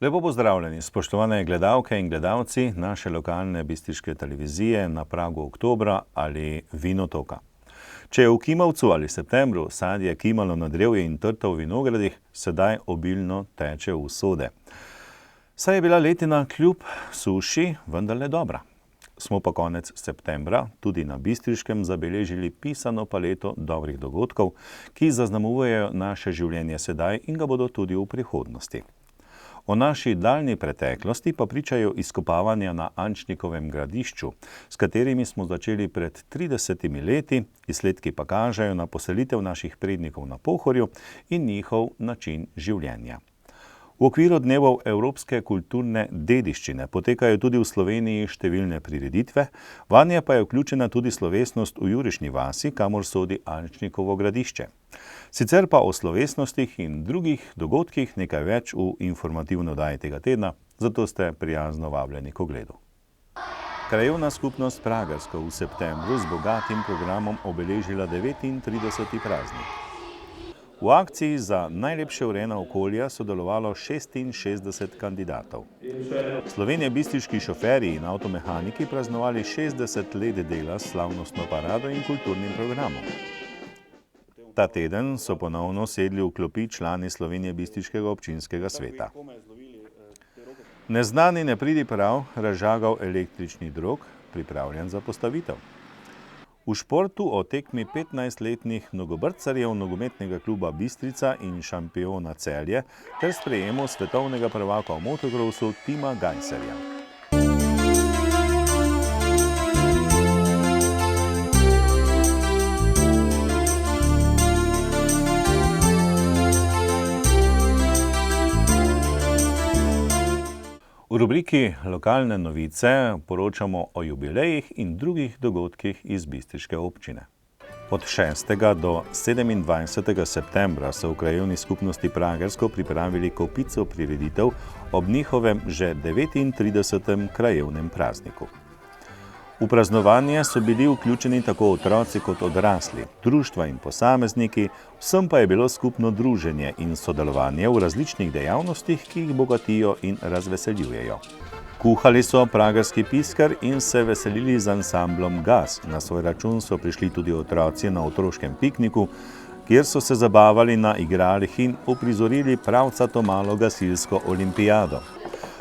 Lepo pozdravljeni, spoštovane gledalke in gledalci naše lokalne bistriške televizije na pragu oktobra ali Vinotoka. Če je v Kimavcu ali septembru sadje kimalo na drevje in trta v vinogradih, sedaj obilno teče v sode. Saj je bila letina kljub suši vendarle dobra. Smo pa konec septembra tudi na Bistriškem zabeležili pisano paleto dobrih dogodkov, ki zaznamujejo naše življenje sedaj in ga bodo tudi v prihodnosti. O naši daljni preteklosti pa pričajo izkopavanja na Ančnikovem gradišču, s katerimi smo začeli pred 30 leti, izsledki pa kažejo na poselitev naših prednikov na Pohorju in njihov način življenja. V okviru dnevov evropske kulturne dediščine potekajo tudi v Sloveniji številne prireditve, vanje pa je vključena tudi slovesnost v Jurišni vasi, kamor sodi Ančnikovo gradišče. Sicer pa o slovesnostih in drugih dogodkih nekaj več v informativni oddaji tega tedna, zato ste prijazno vabljeni k ogledu. Krajevna skupnost Pragersko v septembru z bogatim programom obeležila 39. praznik. V akciji za najlepše urejena okolja sodelovalo 66 kandidatov. Slovenjebistriški šoferji in avtomehaniki praznovali 60 let dela s slavnostno parado in kulturnim programom. Ta teden so ponovno sedli v klopi člani Slovenjebistriškega občinskega sveta. Neznani ne pridi prav razžagal električni drog, pripravljen za postavitev. V športu o tekmi 15-letnih nogobrcarjev nogometnega kluba Bistrica in šampiona Celje ter sprejemu svetovnega prvaka v motokrosu Tima Gajserja. V rubriki Lokalne novice poročamo o jubilejih in drugih dogodkih iz bistriške občine. Od 6. do 27. septembra so v krajevni skupnosti Pragersko pripravili kopico prireditev ob njihovem že 39. krajevnem prazniku. V praznovanje so bili vključeni tako otroci kot odrasli, društva in posamezniki, vsem pa je bilo skupno druženje in sodelovanje v različnih dejavnostih, ki jih bogatijo in razveseljujejo. Kuhali so pragerski piskar in se veselili z ansamblom Gas. Na svoj račun so prišli tudi otroci na otroškem pikniku, kjer so se zabavali na igralih in uprizorili pravcato malo gasilsko olimpijado.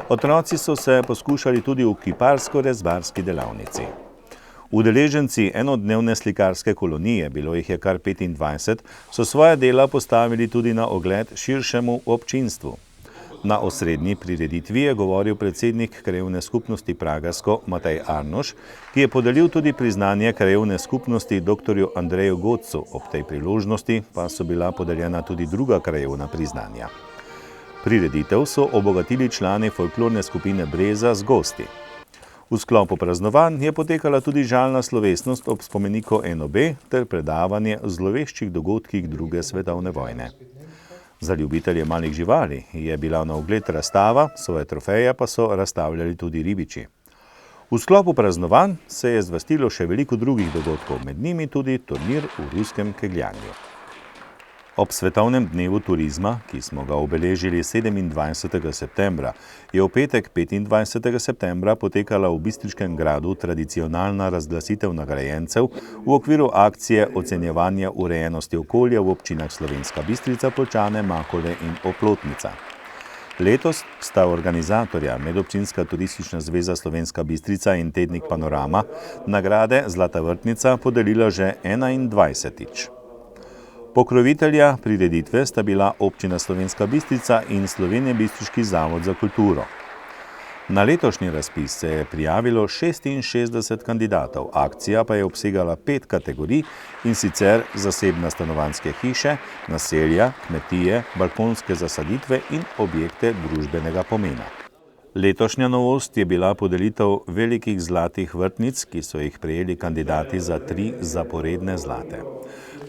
Otroci so se poskušali tudi v kiparsko-rezbarski delavnici. Udeleženci enodnevne slikarske kolonije, bilo jih je kar 25, so svoja dela postavili tudi na ogled širšemu občinstvu. Na osrednji prireditvi je govoril predsednik krajevne skupnosti Pragersko Matej Arnoš, ki je podelil tudi priznanje krajevne skupnosti dr. Andreju Godcu. Ob tej priložnosti pa so bila podeljena tudi druga krajevna priznanja. Prireditev so obogatili člani folklorne skupine Breza z gosti. V sklopu praznovanj je potekala tudi žalna slovesnost ob spomeniku NOB ter predavanje o zloveščih dogodkih druge svetovne vojne. Za ljubitelje malih živali je bila na ogled razstava, svoje trofeje pa so razstavljali tudi ribiči. V sklopu praznovanj se je zvrstilo še veliko drugih dogodkov, med njimi tudi turnir v ruskem kegljanju. Ob svetovnem dnevu turizma, ki smo ga obeležili 27. septembra, je v petek 25. septembra potekala v Bistriškem gradu tradicionalna razglasitev nagrajencev v okviru akcije ocenjevanja urejenosti okolja v občinah Slovenska Bistrica, Poljčane, Makole in Oplotnica. Letos sta organizatorja Medobčinska turistična zveza Slovenska Bistrica in tednik Panorama nagrade Zlata vrtnica podelila že 21. Pokrovitelja prireditve sta bila občina Slovenska Bistrica in Slovenjebistriški zavod za kulturo. Na letošnji razpis se je prijavilo 66 kandidatov, akcija pa je obsegala 5 kategorij, in sicer zasebne stanovanjske hiše, naselja, kmetije, balkonske zasaditve in objekte družbenega pomena. Letošnja novost je bila podelitev velikih zlatih vrtnic, ki so jih prejeli kandidati za 3 zaporedne zlate.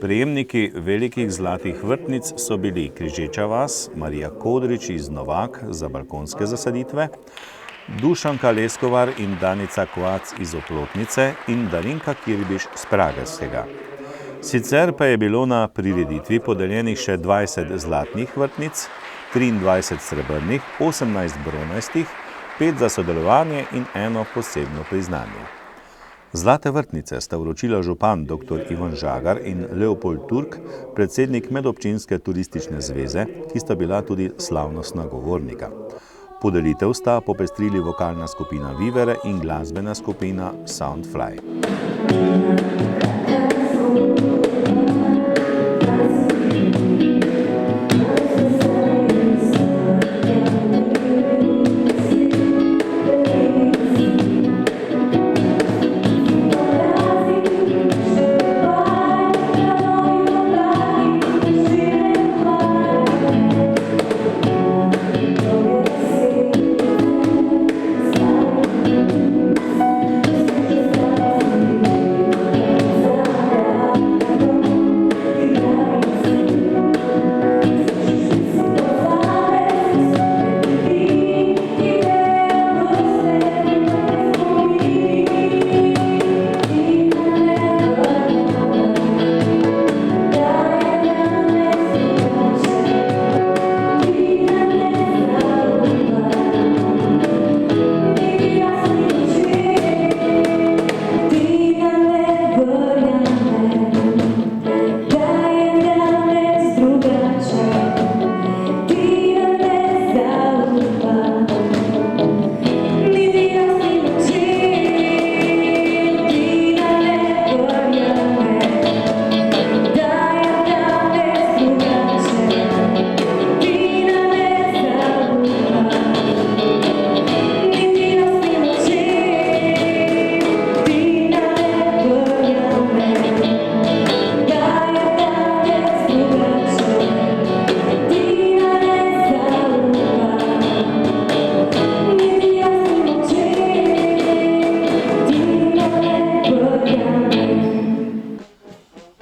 Prejemniki velikih zlatih vrtnic so bili Križeča vas, Marija Kodrič iz Novak za balkonske zasaditve, Dušanka Leskovar in Danica Kovac iz Oplotnice in Darinka Kirbiš z Pragerskega. Sicer pa je bilo na prireditvi podeljenih še 20 zlatnih vrtnic, 23 srebrnih, 18 bronastih, 5 za sodelovanje in 1 posebno priznanje. Zlate vrtnice sta vročila župan dr. Ivan Žagar in Leopold Turk, predsednik Medobčinske turistične zveze, ki sta bila tudi slavnostna govornika. Podelitev sta popestrili vokalna skupina Vivere in glasbena skupina Soundfly.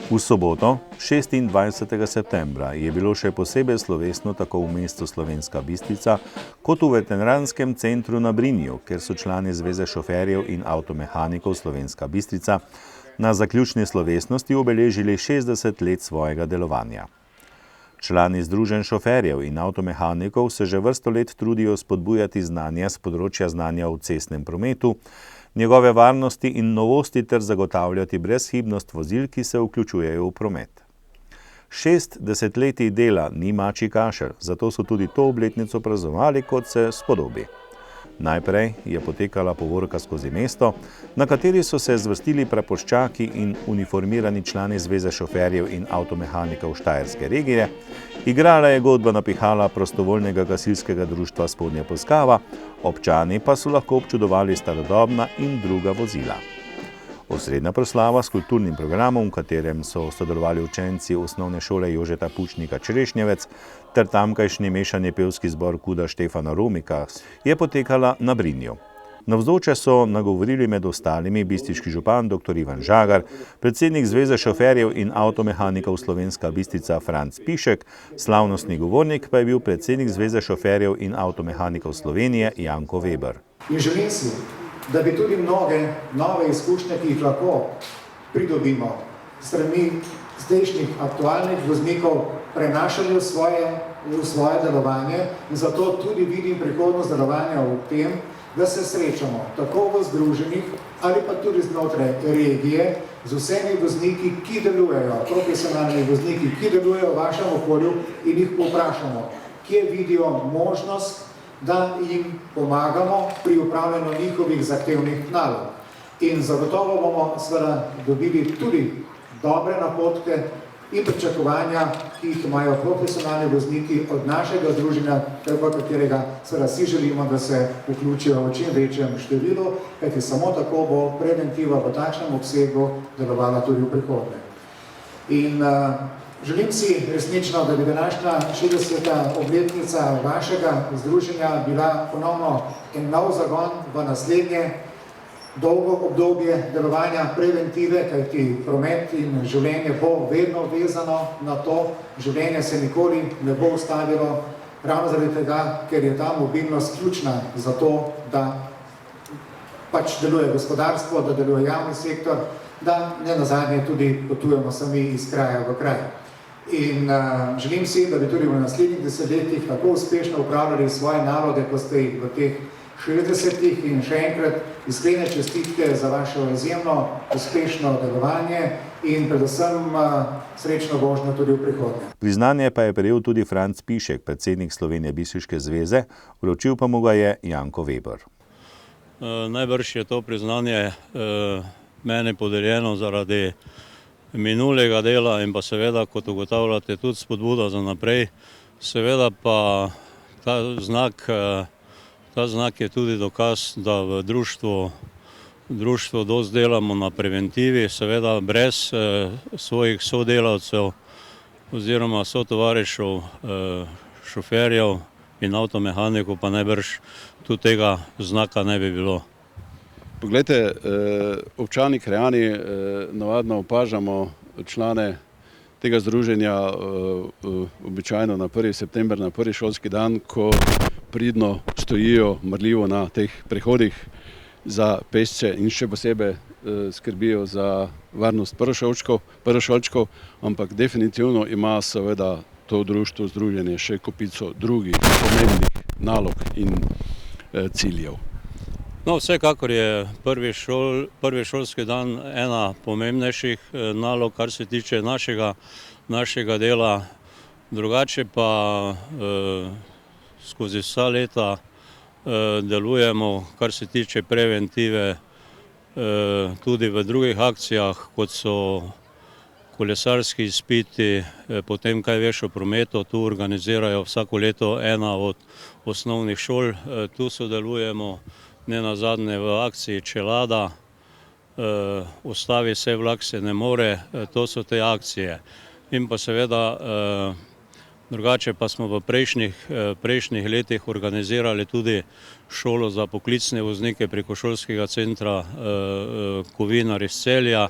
V soboto, 26. septembra, je bilo še posebej slovesno tako v mestu Slovenska Bistrica kot v Veteranskem centru na Brinju, kjer so člani Zveze šoferjev in avtomehanikov Slovenska Bistrica na zaključni slovesnosti obeležili 60 let svojega delovanja. Člani Združenj šoferjev in avtomehanikov se že vrsto let trudijo spodbujati znanja z področja znanja v cestnem prometu, njegove varnosti in novosti ter zagotavljati brezhibnost vozil, ki se vključujejo v promet. 6 desetletij dela ni mačji kašelj, zato so tudi to obletnico praznovali, kot se spodobi. Najprej je potekala povorka skozi mesto, na kateri so se zvrstili praporščaki in uniformirani člani Zveze šoferjev in avtomehanikov Štajerske regije, igrala je godba napihala prostovoljnega gasilskega društva Spodnja Polskava, občani pa so lahko občudovali starodobna in druga vozila. Osrednja proslava s kulturnim programom, v katerem so sodelovali učenci osnovne šole Jožeta Pučnika Črešnjevec ter tamkajšnji mešani pevski zbor Kuda Štefana Romika, je potekala na Brinju. Navzoče so nagovorili med ostalimi bistriški župan dr. Ivan Žagar, predsednik Zveze šoferjev in avtomehanikov Slovenska Bistrica Franc Pišek, slavnostni govornik pa je bil predsednik Zveze šoferjev in avtomehanikov Slovenije Janko Weber. In želim si, da bi tudi mnoge nove izkušnje, ki jih lahko pridobimo strani zdajšnjih aktualnih voznikov, prenašali v svoje delovanje, in zato tudi vidim prihodnost delovanja v tem, da se srečamo tako v združenjih ali pa tudi znotraj regije z vsemi vozniki, ki delujejo, profesionalni vozniki, ki delujejo v vašem okolju, in jih povprašamo, kje vidijo možnost, da jim pomagamo pri upravljanju njihovih zahtevnih nalog. In zagotovo bomo seveda dobili tudi dobre napotke in pričakovanja, ki jih imajo profesionalni vozniki od našega združenja, v katerega seveda si želimo, da se vključijo v čim večjem številu, kajti samo tako bo preventiva v takšnem obsegu delovala tudi v prihodnje. In želim si resnično, da bi današnja 60. obletnica vašega združenja bila ponovno en nov zagon v naslednje dolgo obdobje delovanja preventive, kajti promet in življenje bo vedno vezano na to, življenje se nikoli ne bo ustavilo, ravno zaradi tega, ker je ta mobilnost ključna za to, da pač deluje gospodarstvo, da deluje javni sektor, da ne nazadnje tudi potujemo sami iz kraja v kraj. In želim si, da bi tudi v naslednjih desetletjih tako uspešno upravljali svoje naloge, kot ste jih v teh 60-ih, in še enkrat iskrene čestitke za vaše izjemno uspešno delovanje in predvsem srečno vožnjo tudi v prihodnje. Priznanje pa je prejel tudi Franc Pišek, predsednik Slovenije bistriške zveze, vročil pa mu ga je Janko Weber. Najbrž je to priznanje meni podeljeno zaradi minulega dela in pa seveda, kot ugotavljate, tudi spodbuda za naprej. Seveda pa ta znak je tudi dokaz, da v društvu dosti delamo na preventivi, seveda brez svojih sodelavcev oziroma sotovarišev, šoferjev in avtomehanikov pa najbrž tudi tega znaka ne bi bilo. Poglejte, občani, krajani navadno opažamo člane tega združenja običajno na 1. september, na prvi šolski dan, ko pridno stojijo marljivo na teh prehodih za pešce in še posebej skrbijo za varnost prvošolčkov, ampak definitivno ima seveda to društvo, združenje še kopico drugih pomembnih nalog in ciljev. No, vsekakor je prvi šolski dan ena pomembnejših nalog, kar se tiče našega dela. Drugače pa skozi vsa leta delujemo, kar se tiče preventive, tudi v drugih akcijah, kot so kolesarski izpiti, potem kaj veš o prometu, tu organizirajo vsako leto ena od osnovnih šol, tu sodelujemo. Ne nazadnje v akciji Čelada, ustavi se vlak se ne more, to so te akcije. In pa seveda drugače pa smo v prejšnjih letih organizirali tudi šolo za poklicne voznike preko šolskega centra Kovinar iz Celja,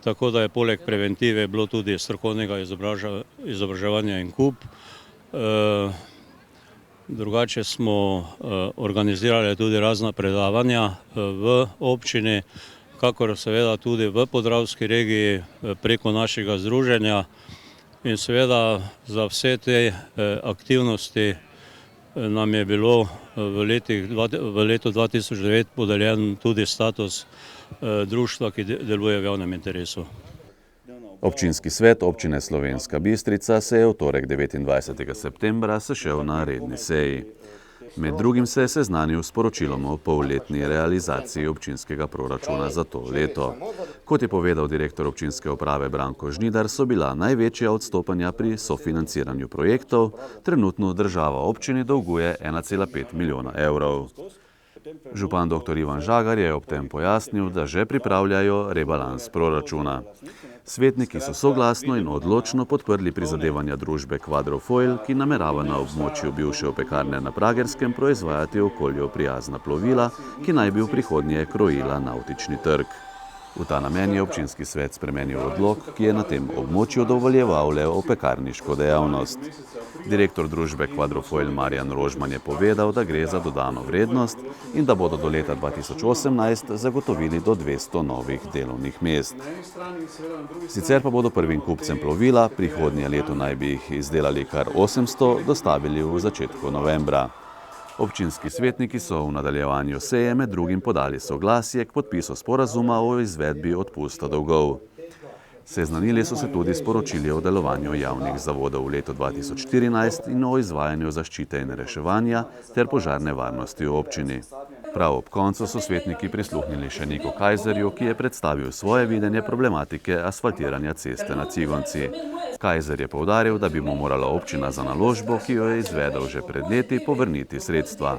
tako da je poleg preventive bilo tudi strokovnega izobraževanja in kup. Drugače smo organizirali tudi razna predavanja v občini, kakor seveda tudi v Podravski regiji preko našega združenja. In seveda za vse te aktivnosti nam je bilo v letu 2009 podeljen tudi status društva, ki deluje v javnem interesu. Občinski svet občine Slovenska Bistrica se je v torek 29. septembra sešel na redni seji. Med drugim se je seznanil s poročilom o polletni realizaciji občinskega proračuna za to leto. Kot je povedal direktor občinske uprave Branko Žnidar, so bila največja odstopanja pri sofinanciranju projektov. Trenutno država občini dolguje 1,5 milijona evrov. Župan dr. Ivan Žagar je ob tem pojasnil, da že pripravljajo rebalans proračuna. Svetniki so soglasno in odločno podprli prizadevanja družbe Quadrofoil, ki namerava na območju bivše opekarne na Pragerskem proizvajati okolju prijazna plovila, ki naj bi v prihodnje krojila navtični trg. V ta namen je občinski svet spremenil odlok, ki je na tem območju dovoljeval le opekarniško dejavnost. Direktor družbe Quadrofoil Marjan Rožman je povedal, da gre za dodano vrednost in da bodo do leta 2018 zagotovili do 200 novih delovnih mest. Sicer pa bodo prvim kupcem plovila, prihodnje leto naj bi jih izdelali kar 800, dostavili v začetku novembra. Občinski svetniki so v nadaljevanju seje med drugim podali soglasje k podpisu sporazuma o izvedbi odpusta dolgov. Seznanili so se tudi s poročili o delovanju javnih zavodov v letu 2014 in o izvajanju zaščite in reševanja ter požarne varnosti v občini. Prav ob koncu so svetniki prisluhnili še Niko Kajzerju, ki je predstavil svoje videnje problematike asfaltiranja ceste na Cigonci. Kajzer je poudaril, da bi mu morala občina za naložbo, ki jo je izvedel že pred leti, povrniti sredstva.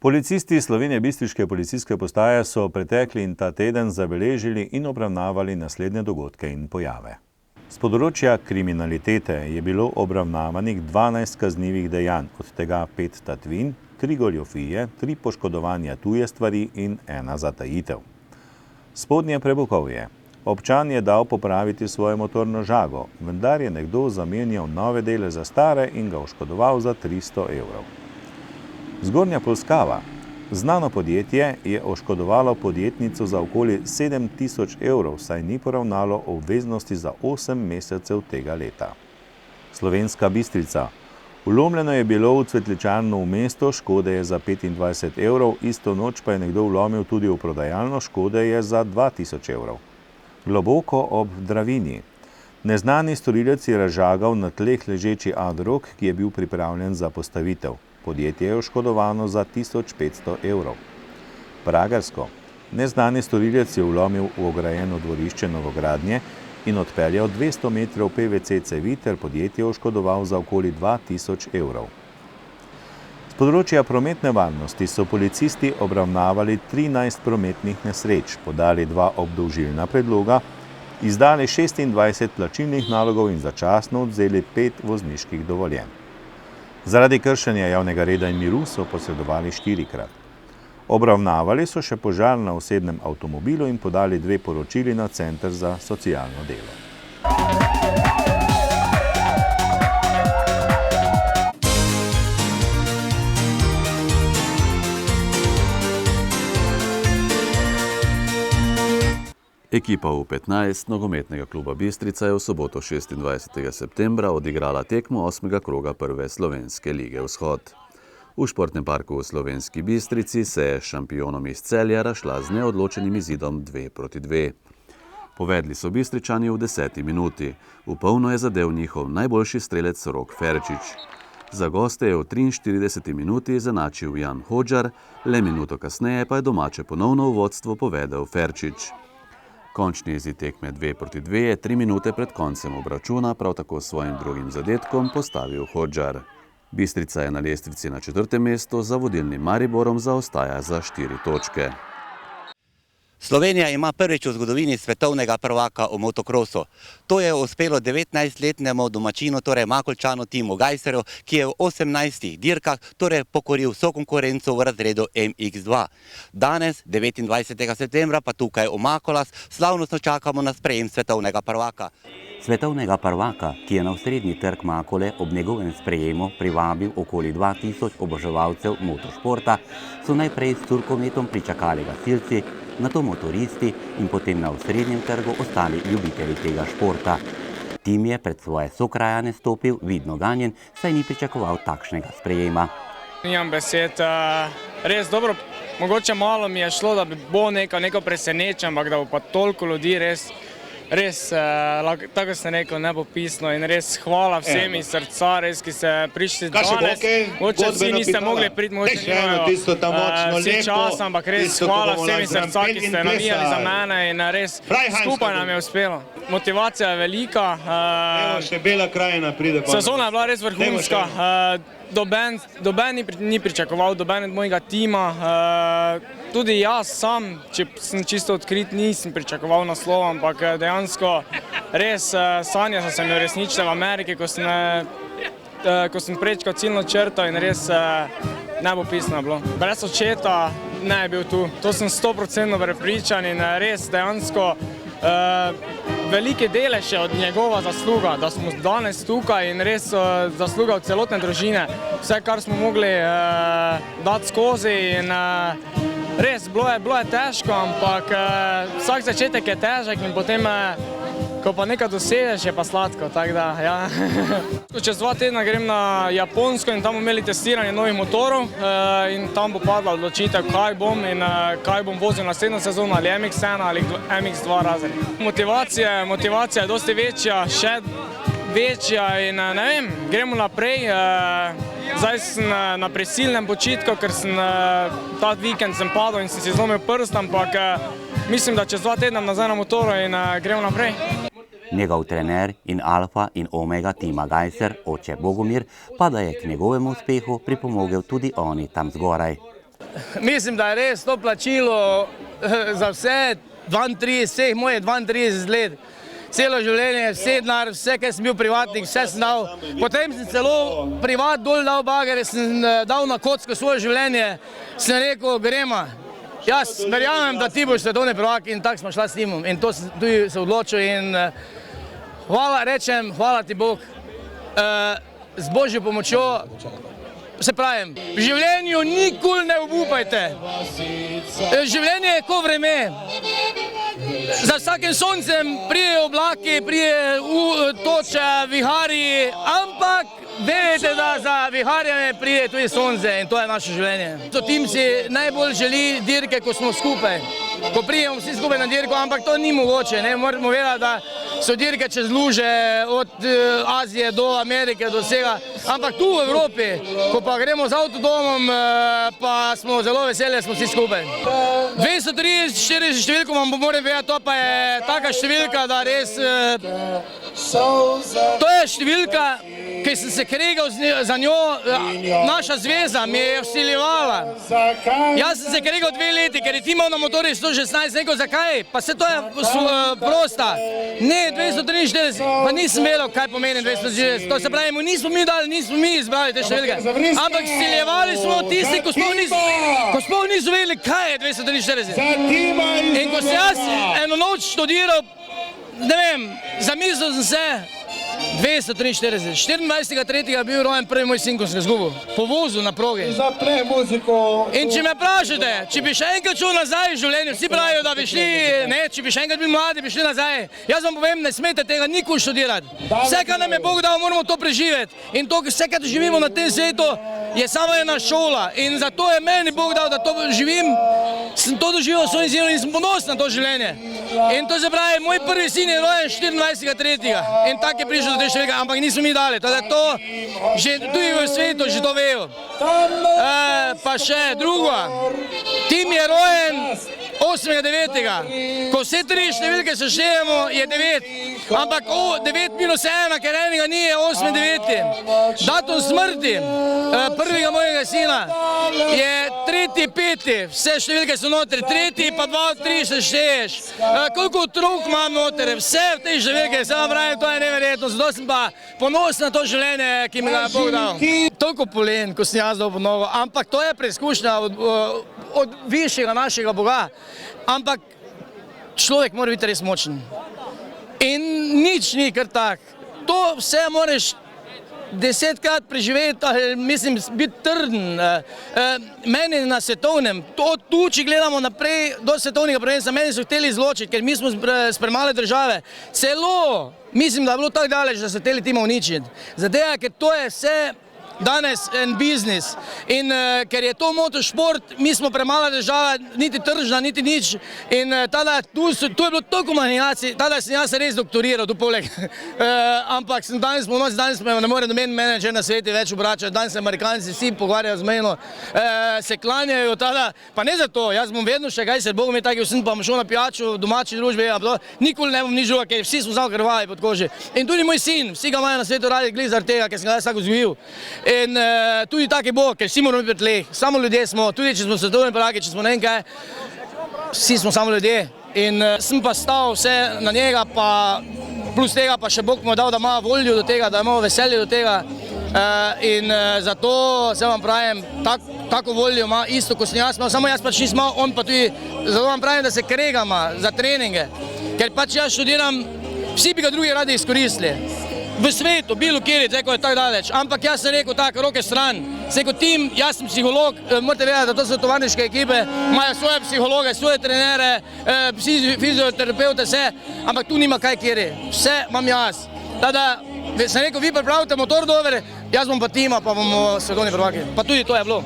Policisti Slovenije bistriške policijske postaje so pretekli in ta teden zabeležili in obravnavali naslednje dogodke in pojave. Z področja kriminalitete je bilo obravnavanih 12 kaznivih dejanj, od tega 5 tatvin, 3 goljufije, 3 poškodovanja tuje stvari in 1 zatajitev. Spodnje Prebukovje. Občan je dal popraviti svojo motorno žago, vendar je nekdo zamenjal nove dele za stare in ga oškodoval za 300 evrov. Zgornja Polskava. Znano podjetje je oškodovalo podjetnico za okoli 7000 evrov, saj ni poravnalo obveznosti za 8 mesecev tega leta. Slovenska Bistrica. Vlomljeno je bilo v cvetličarno v mesto, škode je za 25 evrov, isto noč pa je nekdo vlomil tudi v prodajalno, škode je za 2000 evrov. Globoko ob Dravinji. Neznani storilec je razžagal na tleh ležeči adrok, ki je bil pripravljen za postavitev. Podjetje je oškodovano za 1500 evrov. Pragersko. Neznani storilec je vlomil v ograjeno dvorišče novogradnje in odpeljal 200 metrov PVC cevi ter podjetje oškodoval za okoli 2000 evrov. Z področja prometne varnosti so policisti obravnavali 13 prometnih nesreč, podali 2 obdolžilna predloga, izdali 26 plačilnih nalogov in začasno odvzeli 5 vozniških dovoljenj. Zaradi kršenja javnega reda in miru so posredovali 4-krat. Obravnavali so še požar na osebnem avtomobilu in podali 2 poročili na Center za socialno delo. Ekipa U15 nogometnega kluba Bistrica je v soboto 26. septembra odigrala tekmo 8. kroga prve slovenske lige Vzhod. V športnem parku v Slovenski Bistrici se je šampionom iz Celja razšla z neodločenim izidom 2-2. Povedli so Bistričani v 10. minuti. V polno je zadel njihov najboljši strelec Rok Ferčič. Za goste je v 43. minuti izenačil Jan Hodžar, le minuto kasneje pa je domače ponovno v vodstvo povedel Ferčič. Končni izid tekme 2-2 je 3 minute pred koncem obračuna prav tako s svojim drugim zadetkom postavil Hodžar. Bistrica je na lestvici na 4. mestu, za vodilnim Mariborom zaostaja za 4 točke. Slovenija ima prvič v zgodovini svetovnega prvaka v motokrosu. To je uspelo 19-letnemu domačinu, torej Makoljčanu Timu Gajserju, ki je v 18 dirkah torej pokoril vso konkurenco v razredu MX2. Danes, 29. septembra, pa tukaj v Makolas slavnostno čakamo na sprejem svetovnega prvaka. Svetovnega prvaka, ki je na osrednji trg Makole ob njegovem sprejemu privabil okoli 2000 oboževalcev motošporta, so najprej s turkometom pričakali gasilci, nato motoristi in potem na osrednjem trgu ostali ljubitelji tega športa. Tim je pred svoje sokrajane stopil vidno ganjen, saj ni pričakoval takšnega sprejema. Nimam besed, res dobro, mogoče malo mi je šlo, da bi bo neko presenečen, ampak da bo pa toliko ljudi res, tako sem rekel, nepopisno in res hvala vsem iz srca, res, ki ste prišli danes. Mogoče vsi niste mogli priti, mogoče nimajo vse čas, ampak res hvala vsem iz srca, ki ste navijali za mene in res skupaj nam je uspelo. Motivacija je velika. Še Bela krajina pride. Sezona je bila res vrhunska. Doben ni pričakoval, doben od mojega tima. Tudi jaz sam, če sem čisto odkrit, nisem pričakoval naslova, ampak dejansko res sanje so se mi uresničile v Ameriki, ko sem prečkal ciljno črto in res nepopisno je bilo. Brez očeta ne je bil tu. To sem 100% prepričan in res dejansko velike delež je od njegova zasluga, da smo danes tukaj in res zasluga od celotne družine. Vse, kar smo mogli dati skozi in res, bilo je težko, ampak vsak začetek je težek in potem, ko pa nekaj dosežeš, je pa sladko, tako da, ja. Čez 2 tedna grem na Japonsko in tam bomo imeli testiranje novih motorov in tam bo padla odločitev, kaj bom vozil naslednjo sezono, ali MX1 ali MX2 razred. Motivacija je dosti večja, še večja in ne vem, gremo naprej. Zdaj sem na prisilnem počitku, ker sem ta vikend padel in sem si zlomil prst, ampak mislim, da čez 2 tedna nazaj na motoru in gremo naprej. Njegov trener in alfa in omega tima Gajser, oče Bogomir, pa da je k njegovemu uspehu pripomogel tudi oni tam zgoraj. Mislim, da je res to plačilo za vse 32, moje 32 let. Celo življenje, vse denar, vse, kaj sem bil privatnik, vse sem dal. Potem sem celo privat dol dal bagere, sem dal na kocko svoje življenje, sem rekel, gremo. Jaz verjamem, da ti boš svetovni prvak in tako smo šla s timom in to sem tudi se odločil in hvala ti Bog, z Božjo pomočjo, se pravim, v življenju nikoli ne obupajte. Življenje je kot vreme. Za vsakim soncem prije oblaki, prije toča, viharji, ampak vedete, da za viharjami prije tudi sonce in to je naše življenje. Tim si najbolj želi dirke, ko smo skupaj. Ko prijemo vsi skupaj na dirko, ampak to ni mogoče. Moramo vedeti, da so dirke čez luže, od Azije do Amerike, do vsega. Ampak tu v Evropi, ko pa gremo z avtodomom, pa smo zelo veseli, da smo vsi skupaj. 230-40 številko vam moram vedeti, to pa je taka številka, da res... To je številka, ki sem se kregal za njo, naša zveza mi je vsiljevala. Jaz sem se kregal 2 leti, ker je timov na motorju 116, rekel, zakaj? Pa se to je prosta. Ne, 243, pa nisem vedel, kaj pomeni 243. To se pravi, nismo mi dali, nismo mi izbrali te številke. Ampak vsiljevali smo tisti, ko sploh niso vedeli, kaj je 243. In ko se jaz eno noč študiral, ne vem, zamislil sem se, 243, 24.3. je bil rojen prvi moj sin, ko sem ga izgubil, po vozu na progi. In če me vprašate, če bi še enkrat šel nazaj v življenju, vsi pravijo, da bi šli, ne, če bi še enkrat bili mladi, bi šli nazaj. Jaz vam povem, ne smete tega nikoli študirati. Vse, kar nam je Bog dal, moramo to preživeti. In to, vse, kar živimo na tem svetu, je samo ena šola. In zato je meni Bog dal, da to živim. Sem to doživel s svojim sinom in sem ponosen na to življenje. In to se pravi, moj prvi sin je rojen 24.3. In tako je prišel do te številke, ampak nismo mi dali. To že tudi v svetu že to vejo. Pa še druga. Tim je rojen 8.9. Ko vse 3 številke se štejemo, je 9. Ampak 9 minus 1, ker enega ni, je 8.9. Datum smrti prvega mojega sina je 3.5. Vse številke so notri. 3, pa 2, 3 se šteješ. Koliko otrok imam notri, vse v tej številke, se vam pravim, to je neverjetno. Zato sem pa ponosen na to življenje, ki mi ga je Bog dal. Toliko polen, ko sem jaz dal po nogo, ampak to je preizkušnja od višjega našega Boga. Ampak človek mora biti res močen. In nič ni kar tak. To vse moraš 10krat preživeti, mislim, biti trden. Meni na svetovnem, tu, če gledamo naprej do svetovnega prvenstva, meni so hteli izločiti, ker mi smo s premale države. Celo, mislim, da je bilo tako daleč, da so hteli tima uničiti. Zato, ker to je vse danes en biznis. In ker je to motošport, mi smo premala država, niti tržna, niti nič. In tu je bilo toliko manipulacij, tada sem jaz res doktoriral, tu poleg. Ampak sem danes ponosen, danes me ne more noben menedžer na sveti več obračati, danes se Amerikanci vsi pogovarjajo z meno, se klanjajo tada, pa ne za to, jaz bom vedno še kaj, ser Bogom je taki vsem, pa bom šel na pijačo v domači družbi, nikoli ne bom nič druga, ker vsi smo znali krvavi pod koži. In tudi moj sin, vsi ga imajo na svetu radi glih zaradi tega, ker sem ga jaz tako vzgojil. In tudi tak je Bog, ker vsi moramo biti tleh, samo ljudje smo, tudi če smo svetovni prvaki, če smo ne vem kaj, vsi smo samo ljudje. In sem pa stal vse na njega, pa plus tega pa še Bog mu je dal, da ima voljo do tega, da ima veselje do tega. In zato se vam pravim, tako voljo ima isto, kot sem jaz imel, samo jaz pač nisem imel, on pa tudi, zato vam pravim, da se kregama za treninge, ker pač jaz študiram, vsi bi ga drugi radi izkoristili. V svetu, bilo kjer, zdaj ko je tako daleč, ampak jaz sem rekel tako, roke stran. Sem rekel, tim, jaz sem psiholog, morate vedeti, da to so tovarniške ekipe, imajo svoje psihologe, svoje trenere, fizioterapeute, vse, ampak tu nima kaj kjer, vse imam jaz. Tada sem rekel, vi pripravite motor dober, jaz bom pa tima, pa bomo svetovni prvaki. Pa tudi to je bilo.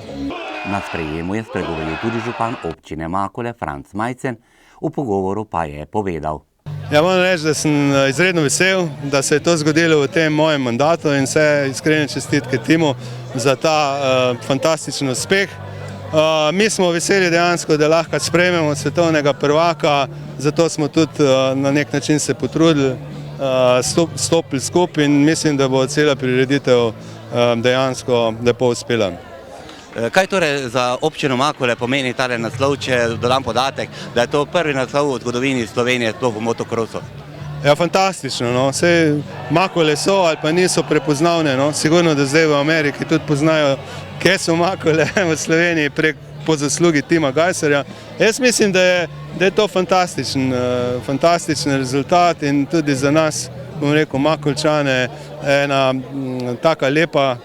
Na sprejemu je spregovoril tudi župan občine Makole, Franc Majcen, v pogovoru pa je povedal. Ja, moram reči, da sem izredno vesel, da se je to zgodilo v tem mojem mandatu in vse iskrene čestitke timu za ta fantastičen uspeh. Mi smo veseli dejansko, da lahko sprejmemo svetovnega prvaka, zato smo tudi na nek način se potrudili, stopili skupaj in mislim, da bo cela prireditev dejansko lepo uspela. Kaj torej za občino Makole pomeni tale naslov, če dodam podatek, da je to prvi naslov v zgodovini Slovenije sploh v motokrosu? Ja, fantastično, no. Sej Makole so ali pa niso prepoznavne, no. Sigurno, da zdaj v Ameriki tudi poznajo, kje so Makole v Sloveniji prek po zaslugi tima Gajserja. Jaz mislim, da je to fantastičen rezultat in tudi za nas, bom rekel, Makoljčane, ena taka lepa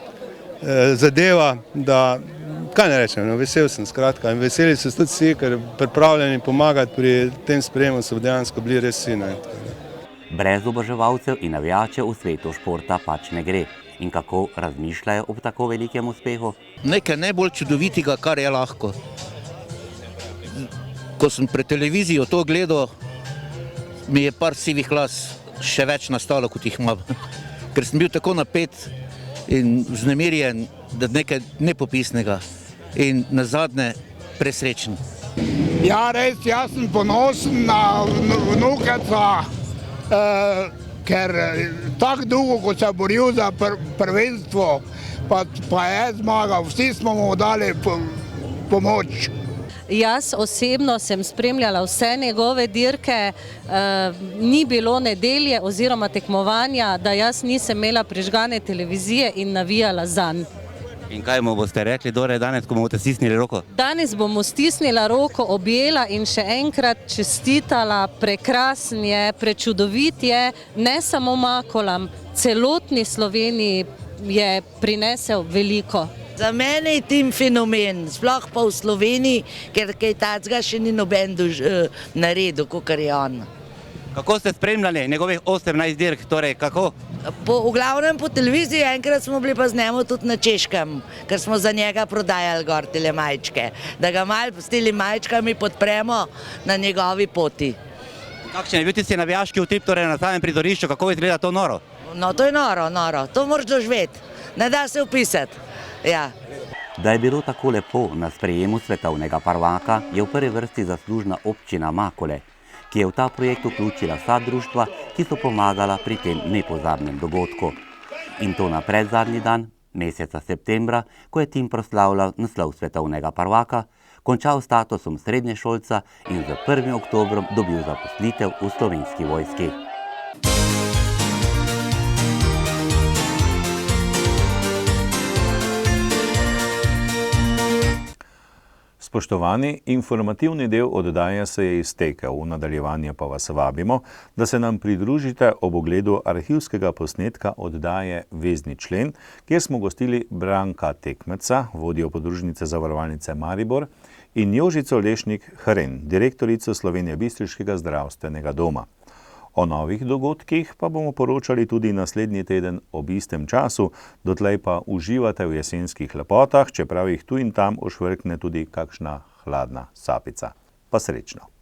zadeva, da, kaj ne rečem, vesel sem skratka in veseli so tudi vsi, ker pripravljeni pomagati pri tem sprejemu so dejansko bili res vsi. Brez oboževalcev in navijačev v svetu športa pač ne gre. In kako razmišljajo ob tako velikem uspehu? Nekaj najbolj čudovitega, kar je lahko. Ko sem pred televizijo to gledal, mi je par sivih las še več nastalo, kot jih imam. Ker sem bil tako napet in vznemirjen, da nekaj nepopisnega in nazadnje presrečen. Ja, res, jaz sem ponosen na vnukeca, ker tako dolgo, ko se je boril za prvenstvo, pa je zmagal, vsi smo mu dali pomoč. Jaz osebno sem spremljala vse njegove dirke, ni bilo nedelje oziroma tekmovanja, da jaz nisem imela prižgane televizije in navijala zanj. In kaj mu boste rekli danes, ko mu boste stisnili roko? Danes bomo stisnila roko, objela in še enkrat čestitala, prekrasen je, prečudovit je, ne samo Makolam, celotni Sloveniji je prinesel veliko. Za mene je tim fenomen, sploh pa v Sloveniji, ker kaj takega še ni noben naredil, kakor je on. Kako ste spremljali njegovih 18 dirk, torej kako? V glavnem po televiziji, enkrat smo bili pa z njemu tudi na Češkem, ker smo za njega prodajali gor tele majčke, da ga malo s temi majčkami podpremo na njegovi poti. Kakšen je bil tisti navijaški utrip torej na samem prizorišču, kako izgleda to noro? No, to je noro, to moraš doživeti, ne da se opisati. Ja. Da je bilo tako lepo na sprejemu svetovnega prvaka, je v prvi vrsti zaslužna občina Makole, ki je v ta projekt vključila vsa društva, ki so pomagala pri tem nepozabnem dogodku. In to na predzadnji dan, meseca septembra, ko je tim proslavljal naslov svetovnega prvaka, končal statusom srednješolca in z 1. oktobrom dobil zaposlitev v Slovenski vojski. Spoštovani, informativni del oddaje se je iztekel, v nadaljevanje pa vas vabimo, da se nam pridružite ob ogledu arhivskega posnetka oddaje Vezni člen, kjer smo gostili Branka Tekmeca, vodjo podružnice zavarovalnice Maribor, in Jožico Lešnik-Hren, direktorico Slovenjebistriškega zdravstvenega doma. O novih dogodkih pa bomo poročali tudi naslednji teden ob istem času, dotlej pa uživate v jesenskih lepotah, čeprav jih tu in tam ošvrkne tudi kakšna hladna sapica. Pa srečno!